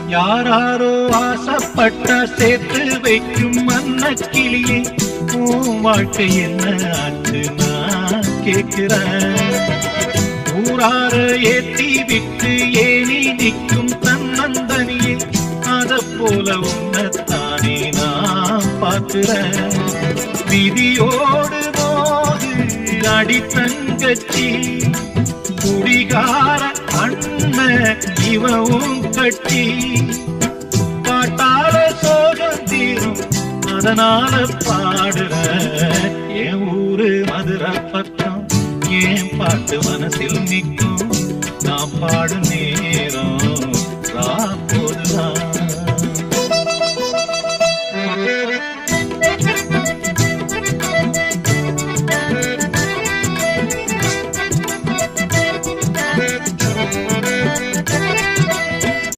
யாராரோ ஆசைப்பட்ட சேர்த்து வைக்கும் மன்ன கிளியே, உன் வாழ்க்கை என்ன ஆச்சு நான் கேட்கிறேன். ஊரார ஏத்தி விட்டு ஏனி நிற்கும் தன்னந்தனியே, அத போல உன்னத்தானே நான் பார்க்கிறேன். விதியோடு நோகு அடி தங்கச்சி, குடிகார அண்ணன் இவவும் கட்டி, பாட்டால சோகம் தீரும் அதனால பாடுற. என் ஊரு மதுரை பக்கம், என் பாட்டு மனசில் நிற்கும் நான் பாடும் நேரம்.